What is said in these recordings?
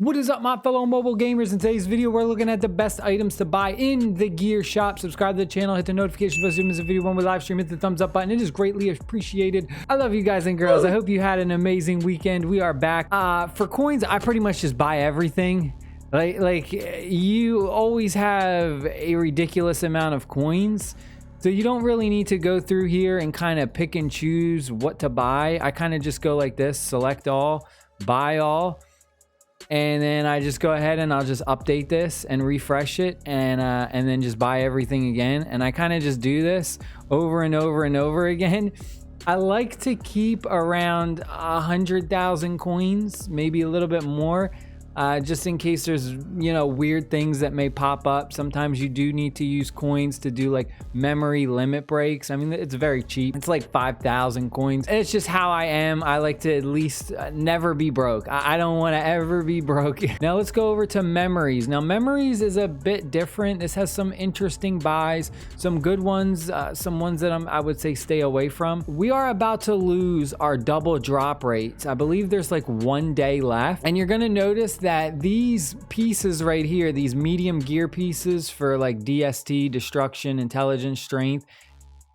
What is up, my fellow mobile gamers? In today's video, we're looking at the best items to buy in the gear shop. Subscribe to the channel, hit the notification bell so you miss a video when we live stream, hit the thumbs up button. It is greatly appreciated. I love you guys and girls. I hope you had an amazing weekend. We are back. For coins, I pretty much just buy everything. Like you always have a ridiculous amount of coins. So you don't really need to go through here and kind of pick and choose what to buy. I kind of just go like this, select all, buy all. And then I just go ahead and I'll just update this and refresh it and then just buy everything again. And I kind of just do this over and over and over again. I like to keep around 100,000 coins, maybe a little bit more, just in case there's, you know, weird things that may pop up. Sometimes you do need to use coins to do like memory limit breaks. I mean, it's very cheap. It's like 5,000 coins. It's just how I am. I like to at least never be broke. I don't want to ever be broke. Now let's go over to memories. Now memories is a bit different. This has some interesting buys, some good ones, some ones that I would say stay away from. We are about to lose our double drop rates. I believe there's like 1 day left, and you're going to notice that these pieces right here, these medium gear pieces for like DST, destruction, intelligence, strength,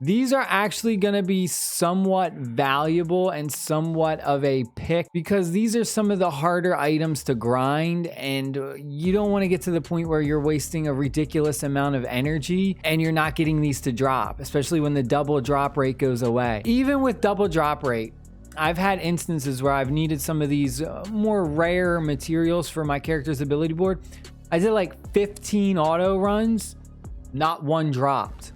these are actually going to be somewhat valuable and somewhat of a pick because these are some of the harder items to grind, and you don't want to get to the point where you're wasting a ridiculous amount of energy and you're not getting these to drop, especially when the double drop rate goes away. Even with double drop rate, I've had instances where I've needed some of these more rare materials for my character's ability board. I did like 15 auto runs, not one dropped.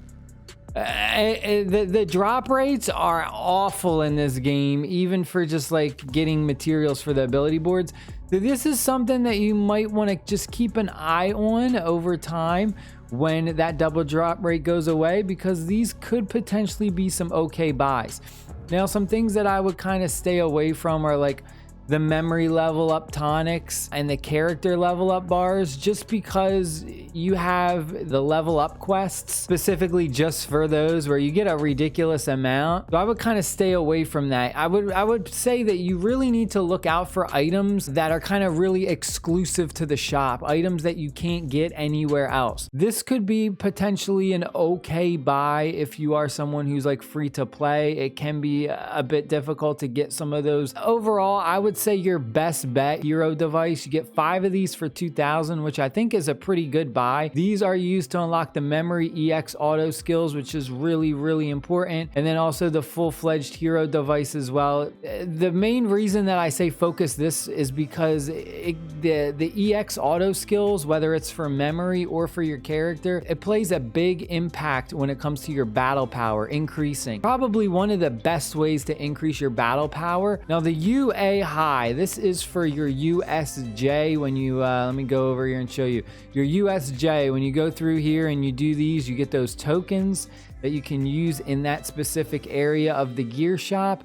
The drop rates are awful in this game, even for just like getting materials for the ability boards. This is something that you might want to just keep an eye on over time when that double drop rate goes away, because these could potentially be some okay buys. Now, some things that I would kind of stay away from are like the memory level up tonics and the character level up bars, just because you have the level up quests specifically just for those where you get a ridiculous amount. So I would kind of stay away from that. I would say that you really need to look out for items that are kind of really exclusive to the shop, items that you can't get anywhere else. This could be potentially an okay buy if you are someone who's like free to play. It can be a bit difficult to get some of those. Overall, I would say your best bet hero device. You get 5 of these for 2,000, which I think is a pretty good buy. These are used to unlock the memory EX auto skills, which is really important, and then also the full-fledged hero device as well. The main reason that I say focus this is because the EX auto skills, whether it's for memory or for your character, it plays a big impact when it comes to your battle power increasing. Probably one of the best ways to increase your battle power. Now the UA high, this is for your USJ. When you let me go over here and show you your USJ. When you go through here and you do these, you get those tokens that you can use in that specific area of the gear shop.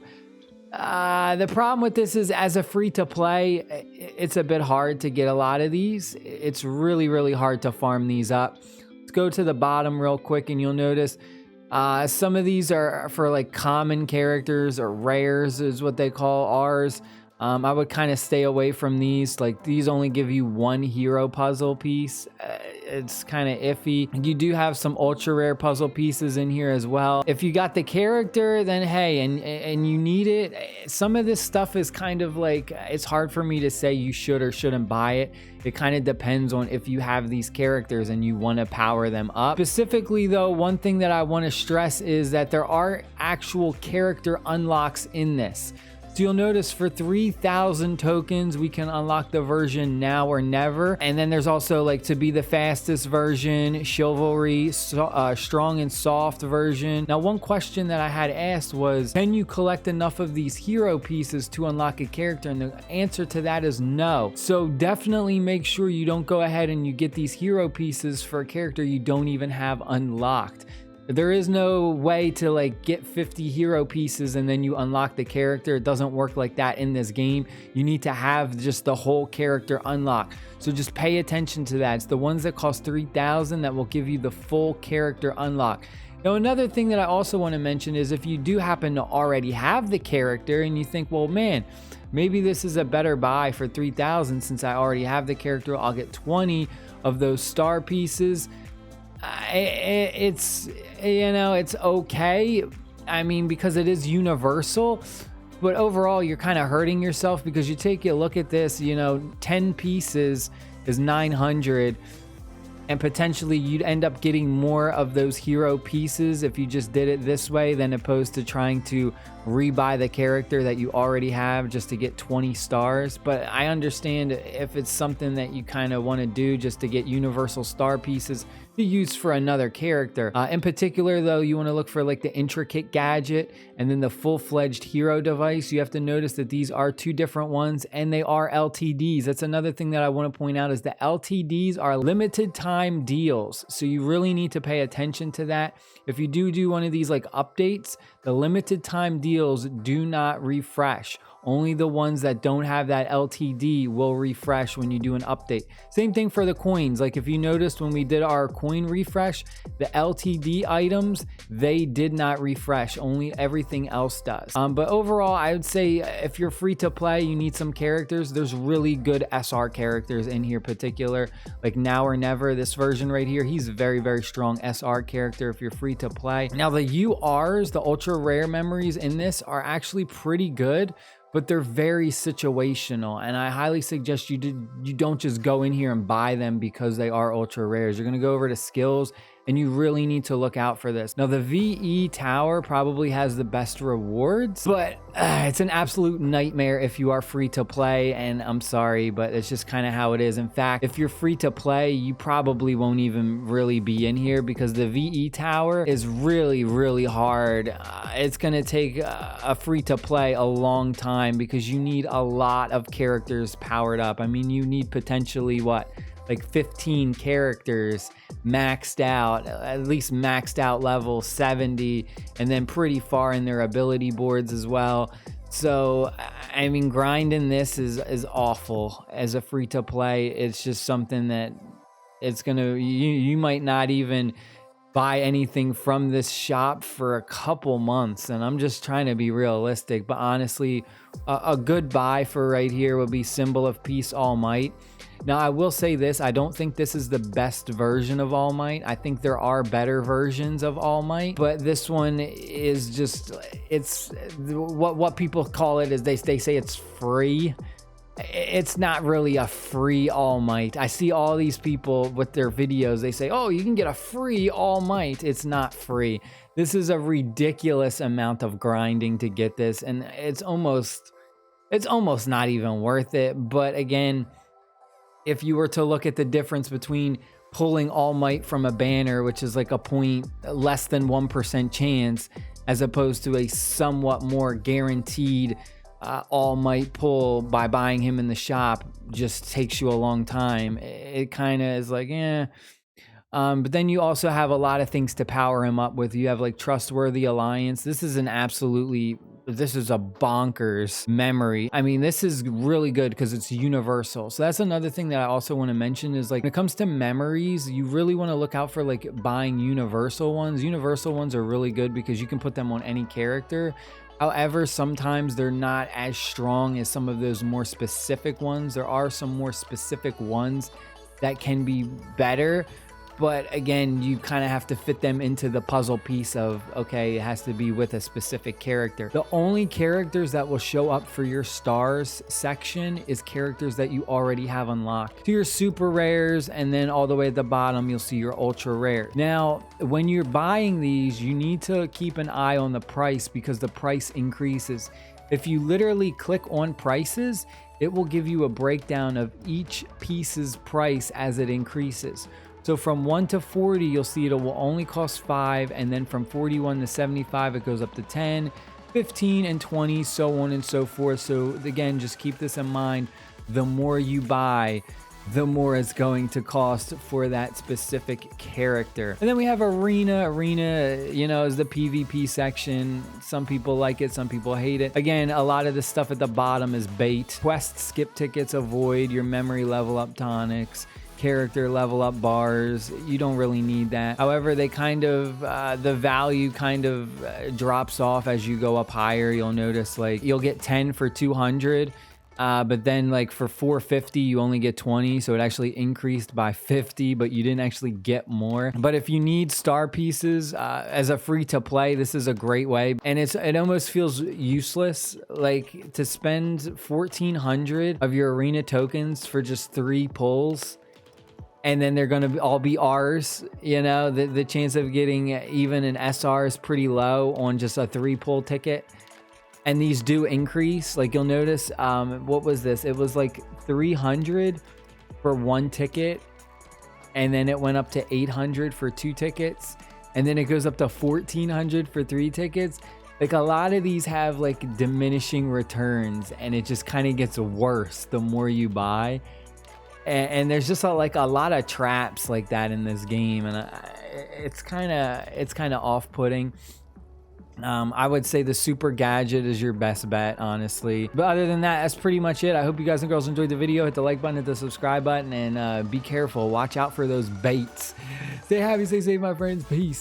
The problem with this is, as a free to play, it's a bit hard to get a lot of these. It's really hard to farm these up. Let's go to the bottom real quick and you'll notice some of these are for like common characters, or rares is what they call ours. I would kind of stay away from these. Like, these only give you 1 hero puzzle piece. It's kind of iffy. You do have some ultra rare puzzle pieces in here as well. If you got the character, then hey, and you need it. Some of this stuff is kind of like, it's hard for me to say you should or shouldn't buy it. It kind of depends on if you have these characters and you want to power them up. Specifically though, one thing that I want to stress is that there are actual character unlocks in this. So you'll notice for 3,000 tokens, we can unlock the version now or never. And then there's also like to be the fastest version, chivalry, strong and soft version. Now, one question that I had asked was, can you collect enough of these hero pieces to unlock a character? And the answer to that is no. So definitely make sure you don't go ahead and you get these hero pieces for a character you don't even have unlocked. There is no way to like get 50 hero pieces and then you unlock the character. It doesn't work like that in this game. You need to have just the whole character unlocked. So just pay attention to that. It's the ones that cost 3,000 that will give you the full character unlock. Now, another thing that I also want to mention is if you do happen to already have the character and you think, well, man, maybe this is a better buy for 3,000 since I already have the character, I'll get 20 of those star pieces. It's, you know, it's okay. I mean, because it is universal, but overall you're kind of hurting yourself because you take a look at this, you know, 10 pieces is 900. And potentially you'd end up getting more of those hero pieces if you just did it this way than opposed to trying to rebuy the character that you already have just to get 20 stars. But I understand if it's something that you kind of want to do just to get universal star pieces to use for another character. In particular though, you want to look for like the intricate gadget and then the full-fledged hero device. You have to notice that these are two different ones and they are LTDs. That's another thing that I want to point out is the LTDs are limited time deals. So you really need to pay attention to that. If you do one of these like updates, the limited time deals do not refresh. Only the ones that don't have that LTD will refresh when you do an update. Same thing for the coins. Like if you noticed when we did our coin refresh, the LTD items, they did not refresh. Only everything else does. But overall, I would say if you're free to play, you need some characters. There's really good SR characters in here particular. Like Now or Never, this version right here, he's a very, very strong SR character if you're free to play. Now the URs, the ultra rare memories in this are actually pretty good, but they're very situational, and I highly suggest you don't just go in here and buy them because they are ultra rares. You're gonna go over to skills and you really need to look out for this. Now the VE tower probably has the best rewards, but it's an absolute nightmare if you are free to play, and I'm sorry, but it's just kind of how it is. In fact, if you're free to play, you probably won't even really be in here because the VE tower is really, really hard. It's gonna take a free to play a long time because you need a lot of characters powered up. I mean, you need potentially what? Like 15 characters maxed out, at least maxed out level 70, and then pretty far in their ability boards as well. So, I mean, grinding this is awful as a free to play. It's just something that it's gonna, you might not even buy anything from this shop for a couple months, and I'm just trying to be realistic. But honestly, a good buy for right here would be Symbol of Peace All Might. Now, I will say this, I don't think this is the best version of All Might. I think there are better versions of All Might, but this one is just, it's what people call it is they say it's free. It's not really a free All Might. I see all these people with their videos, they say, oh, you can get a free All Might. It's not free. This is a ridiculous amount of grinding to get this, and it's almost not even worth it. But again, if you were to look at the difference between pulling All Might from a banner, which is like a point less than 1% chance, as opposed to a somewhat more guaranteed All Might pull by buying him in the shop, just takes you a long time. It kind of is like, eh. But then you also have a lot of things to power him up with. You have like Trustworthy Alliance. This is a bonkers memory. I mean, this is really good because it's universal. So that's another thing that I also want to mention is like when it comes to memories, you really want to look out for like buying universal ones. Universal ones are really good because you can put them on any character. However, sometimes they're not as strong as some of those more specific ones. There are some more specific ones that can be better. But again, you kind of have to fit them into the puzzle piece of, okay, it has to be with a specific character. The only characters that will show up for your stars section is characters that you already have unlocked. So your super rares, and then all the way at the bottom, you'll see your ultra rare. Now, when you're buying these, you need to keep an eye on the price because the price increases. If you literally click on prices, it will give you a breakdown of each piece's price as it increases. So from 1 to 40, you'll see it will only cost 5, and then from 41 to 75, it goes up to 10, 15, and 20, so on and so forth. So again, just keep this in mind. The more you buy, the more it's going to cost for that specific character. And then we have Arena. Arena, you know, is the PvP section. Some people like it, some people hate it. Again, a lot of the stuff at the bottom is bait. Quest skip tickets avoid, your memory level up tonics. character level up bars. You don't really need that. However, they kind of, the value kind of drops off as you go up higher. You'll notice like you'll get 10 for 200. But then like for 450 you only get 20, so it actually increased by 50, but you didn't actually get more. But if you need star pieces as a free to play, this is a great way. And it almost feels useless like to spend 1400 of your arena tokens for just 3 pulls, and then they're gonna all be ours. You know, the chance of getting even an SR is pretty low on just a 3 pull ticket. And these do increase. Like you'll notice, what was this? It was like 300 for 1 ticket. And then it went up to 800 for 2 tickets. And then it goes up to 1400 for 3 tickets. Like a lot of these have like diminishing returns, and it just kind of gets worse the more you buy. And there's just a lot of traps like that in this game. And it's kind of off-putting. I would say the super gadget is your best bet, honestly. But other than that, that's pretty much it. I hope you guys and girls enjoyed the video. Hit the like button, hit the subscribe button, and be careful. Watch out for those baits. Stay happy, stay safe, my friends. Peace.